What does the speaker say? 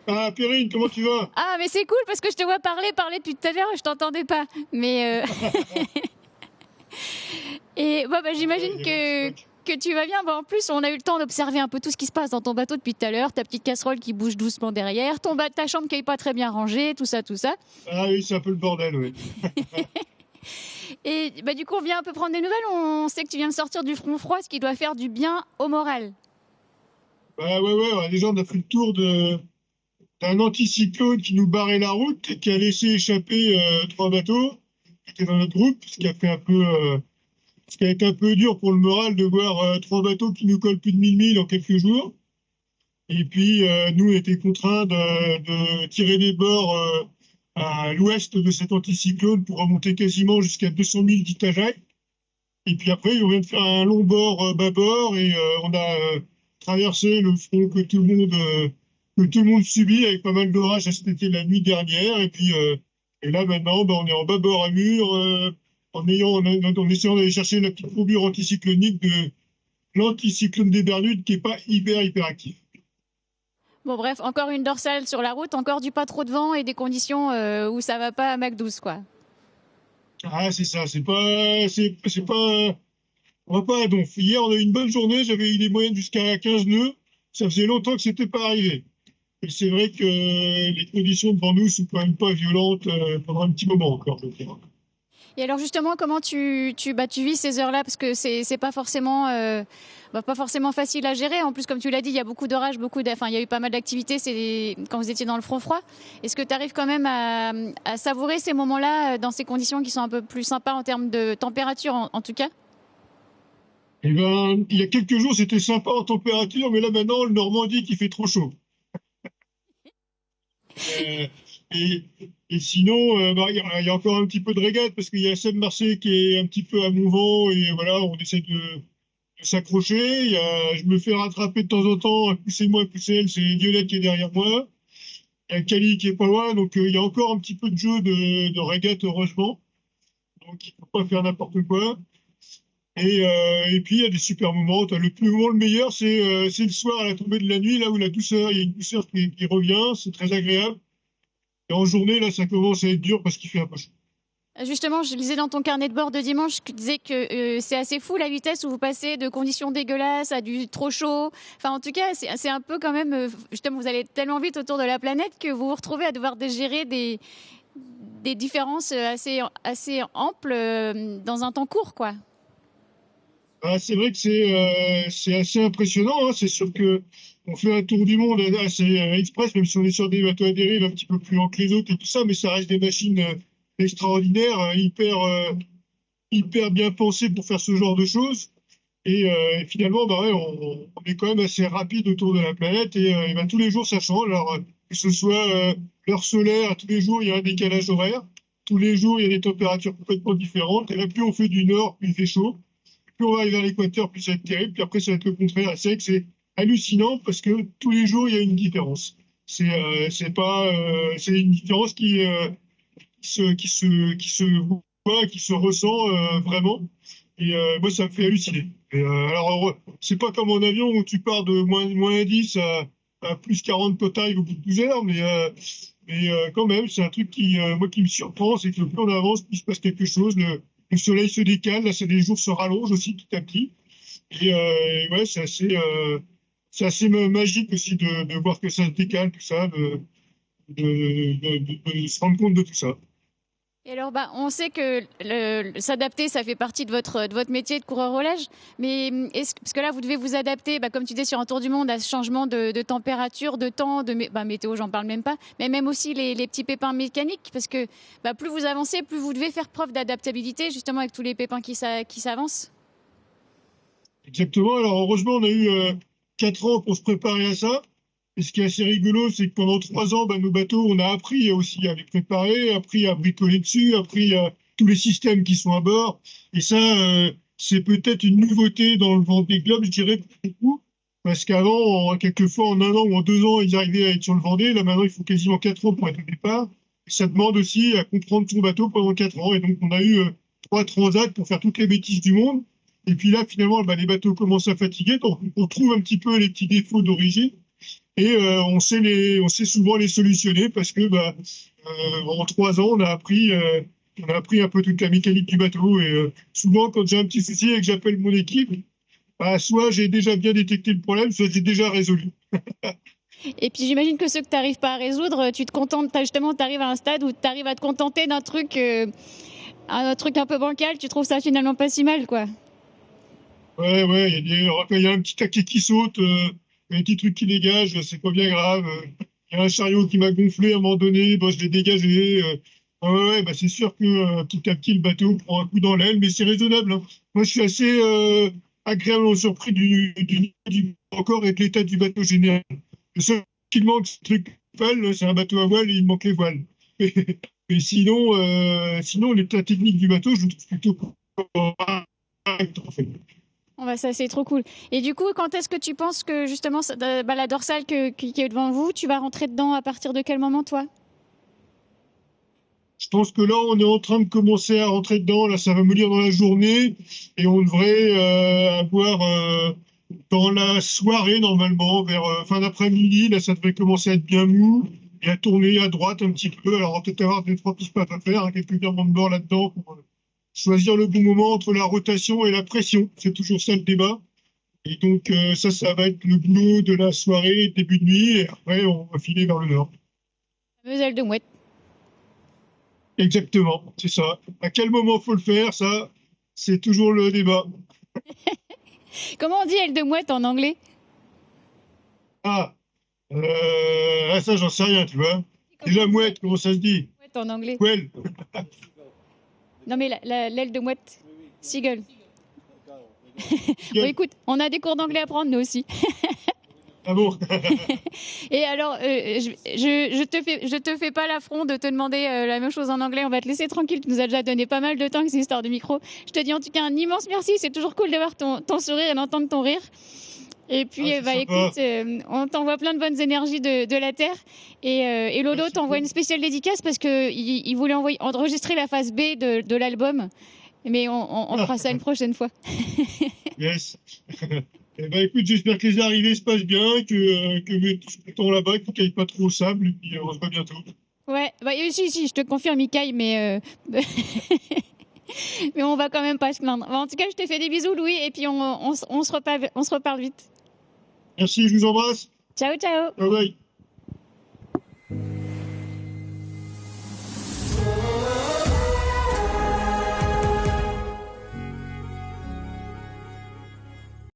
Ah, Perrine, comment tu vas? Ah, mais c'est cool parce que je te vois parler depuis tout à l'heure et je t'entendais pas. Mais et bon, bah, Ouais, j'imagine il y a mon petit que Mac. tu vas bien. Bon, en plus, on a eu le temps d'observer un peu tout ce qui se passe dans ton bateau depuis tout à l'heure. Ta petite casserole qui bouge doucement derrière, ta chambre qui est pas très bien rangée, tout ça, tout ça. Ah oui, c'est un peu le bordel, oui. Et bah, du coup, on vient un peu prendre des nouvelles. On sait que tu viens de sortir du front froid, ce qui doit faire du bien au moral. Bah ouais, déjà on a fait le tour d'un anticyclone qui nous barrait la route et qui a laissé échapper trois bateaux qui étaient dans notre groupe, ce qui a été un peu dur pour le moral de voir trois bateaux qui nous collent plus de 1000 milles en quelques jours. Et puis nous, on était contraints de tirer des bords à l'ouest de cet anticyclone pour remonter quasiment jusqu'à 200 milles d'Itajac. Et puis après, on vient de faire un long bord bâbord et on a traversé le front que tout le monde subit avec pas mal d'orage cet été la nuit dernière. Et là maintenant, ben, on est en bâbord à mur en essayant d'aller chercher la petite courbure anticyclonique de l'anticyclone des Bermudes qui est pas hyper actif. Bon, bref, encore une dorsale sur la route, encore du pas trop de vent et des conditions où ça va pas à Mac 12, quoi. Ah, c'est ça, c'est pas, on va pas à donf. Hier, on a eu une bonne journée, j'avais eu des moyennes jusqu'à 15 nœuds. Ça faisait longtemps que c'était pas arrivé. Et c'est vrai que les conditions devant nous sont quand même pas violentes pendant un petit moment encore, je dirais. Et alors justement, comment tu vis ces heures-là? Parce que c'est pas forcément, pas forcément facile à gérer. En plus, comme tu l'as dit, il y a beaucoup d'orages, enfin, il y a eu pas mal d'activités quand vous étiez dans le front froid. Est-ce que tu arrives quand même à savourer ces moments-là dans ces conditions qui sont un peu plus sympas en termes de température, en tout cas? Eh ben, il y a quelques jours, c'était sympa en température, mais là maintenant, le Normandie qui fait trop chaud. Euh, et, et sinon, bah, il y a encore un petit peu de régate parce qu'il y a Seb Marseille qui est un petit peu à mon vent et voilà, on essaie de s'accrocher. Je me fais rattraper de temps en temps, poussez-moi, poussez elle, c'est Violette qui est derrière moi. Il y a Kali qui est pas loin, donc il y a encore un petit peu de jeu de régate, heureusement. Donc il faut pas faire n'importe quoi. Et puis il y a des super moments. Le moment le meilleur, c'est le soir à la tombée de la nuit, là où la douceur, il y a une douceur qui revient, c'est très agréable. Et en journée, là, ça commence à être dur parce qu'il fait un peu chaud. Justement, je lisais dans ton carnet de bord de dimanche que tu disais que c'est assez fou la vitesse où vous passez de conditions dégueulasses à du trop chaud. Enfin, en tout cas, c'est un peu quand même. Justement, vous allez tellement vite autour de la planète que vous vous retrouvez à devoir gérer des différences assez amples dans un temps court, quoi. Ah, c'est vrai que c'est assez impressionnant, hein. C'est sûr que on fait un tour du monde assez express, même si on est sur des bateaux à dérive un petit peu plus lents que les autres et tout ça, mais ça reste des machines extraordinaires, hyper bien pensées pour faire ce genre de choses. Et finalement, bah ouais, on est quand même assez rapide autour de la planète et bah, tous les jours ça change. Alors que ce soit l'heure solaire, tous les jours il y a un décalage horaire, tous les jours il y a des températures complètement différentes. Et là, plus on fait du nord, plus il fait chaud. Plus on va arriver à l'équateur, plus ça va être terrible. Puis après, ça va être le contraire. C'est vrai que c'est hallucinant parce que tous les jours il y a une différence. C'est pas, c'est une différence qui se voit, qui se ressent vraiment. Et moi, ça me fait halluciner. Alors, c'est pas comme en avion où tu pars de moins 10 à plus 40 total au bout de 12 heures, mais quand même, c'est un truc moi, qui me surprend, c'est que plus on avance, plus il se passe quelque chose. Le soleil se décale, là, les jours se rallongent aussi petit à petit. Et ouais, c'est assez magique aussi de voir que ça se décale, tout ça, de se rendre compte de tout ça. Et alors, on sait que s'adapter, ça fait partie de votre métier de coureur au large. Mais parce que là, vous devez vous adapter, comme tu disais, sur un tour du monde, à ce changement de température, de temps, météo, j'en parle même pas. Mais même aussi les petits pépins mécaniques. Parce que plus vous avancez, plus vous devez faire preuve d'adaptabilité, justement, avec tous les pépins qui s'avancent. Exactement. Alors, heureusement, on a eu 4 ans pour se préparer à ça. Et ce qui est assez rigolo, c'est que pendant 3 ans, nos bateaux, on a appris aussi à les préparer, appris à bricoler dessus, appris à tous les systèmes qui sont à bord. Et ça, c'est peut-être une nouveauté dans le Vendée Globe, je dirais, pour beaucoup. Parce qu'avant, quelquefois, en 1 an ou en 2 ans, ils arrivaient à être sur le Vendée. Là, maintenant, il faut quasiment 4 ans pour être au départ. Et ça demande aussi à comprendre son bateau pendant 4 ans. Et donc, on a eu 3 transats pour faire toutes les bêtises du monde. Et puis là, finalement, les bateaux commencent à fatiguer. Donc, on trouve un petit peu les petits défauts d'origine. et on sait souvent les solutionner parce que en 3 ans, on a appris un peu toute la mécanique du bateau. Et souvent, quand j'ai un petit souci et que j'appelle mon équipe, soit j'ai déjà bien détecté le problème, soit j'ai déjà résolu. Et puis j'imagine que ceux que tu n'arrives pas à résoudre, tu te contentes, justement, tu arrives à un stade où tu arrives à te contenter d'un truc, un truc un peu bancal, tu trouves ça finalement pas si mal, quoi. Ouais, il y a un petit taquet qui saute, un petit truc qui dégage, c'est pas bien grave. Il y a un chariot qui m'a gonflé à un moment donné, je l'ai dégagé. C'est sûr que petit à petit, le bateau prend un coup dans l'aile, mais c'est raisonnable, hein. Moi, je suis assez agréablement surpris du encore et de l'état du bateau général. Le seul qui manque, c'est le truc voile, c'est un bateau à voile et il manque les voiles. Et sinon, l'état technique du bateau, je le trouve plutôt correct, en fait. Ça c'est trop cool. Et du coup, quand est-ce que tu penses que justement la dorsale qui est devant vous, tu vas rentrer dedans à partir de quel moment, toi? Je pense que là, on est en train de commencer à rentrer dedans. Là, ça va me lire dans la journée et on devrait avoir dans la soirée, normalement, vers fin d'après-midi, là, ça devrait commencer à être bien mou et à tourner à droite un petit peu. Alors, on va peut-être avoir deux, trois petits pas à faire, hein, quelques virements de bord là-dedans pour choisir le bon moment entre la rotation et la pression. C'est toujours ça le débat. Et donc, ça va être le boulot de la soirée, début de nuit, et après, on va filer vers le nord. Fameuse aile de mouette. Exactement, c'est ça. À quel moment faut le faire, ça, c'est toujours le débat. Comment on dit aile de mouette en anglais? Ah, ça, j'en sais rien, tu vois. Comment Déjà, on dit mouette, comment ça se dit? mouette en anglais? Quelle? Non mais l'aile de mouette. Seagull. Bon écoute, on a des cours d'anglais à prendre nous aussi. Ah bon? Et alors, je te fais pas l'affront de te demander la même chose en anglais. On va te laisser tranquille. Tu nous as déjà donné pas mal de temps avec ces histoires de micro. Je te dis en tout cas un immense merci. C'est toujours cool de voir ton sourire et d'entendre ton rire. Et puis, Ah, c'est sympa. écoute, on t'envoie plein de bonnes énergies de la Terre. Et Lolo Merci t'envoie beaucoup. une spéciale dédicace parce qu'il voulait enregistrer la phase B de l'album. Mais on fera ça une prochaine fois. Yes. Eh ben, écoute, j'espère que les arrivées se passent bien, que mes temps là-bas, qu'ils ne caillent pas trop au sable, et puis on se voit bientôt. Ouais, si, je te confirme, Mikaï, mais, mais on va quand même pas se plaindre. En tout cas, je te fais des bisous, Louis, et puis on se reparle vite. Merci, je vous embrasse. Ciao, ciao! Bye bye.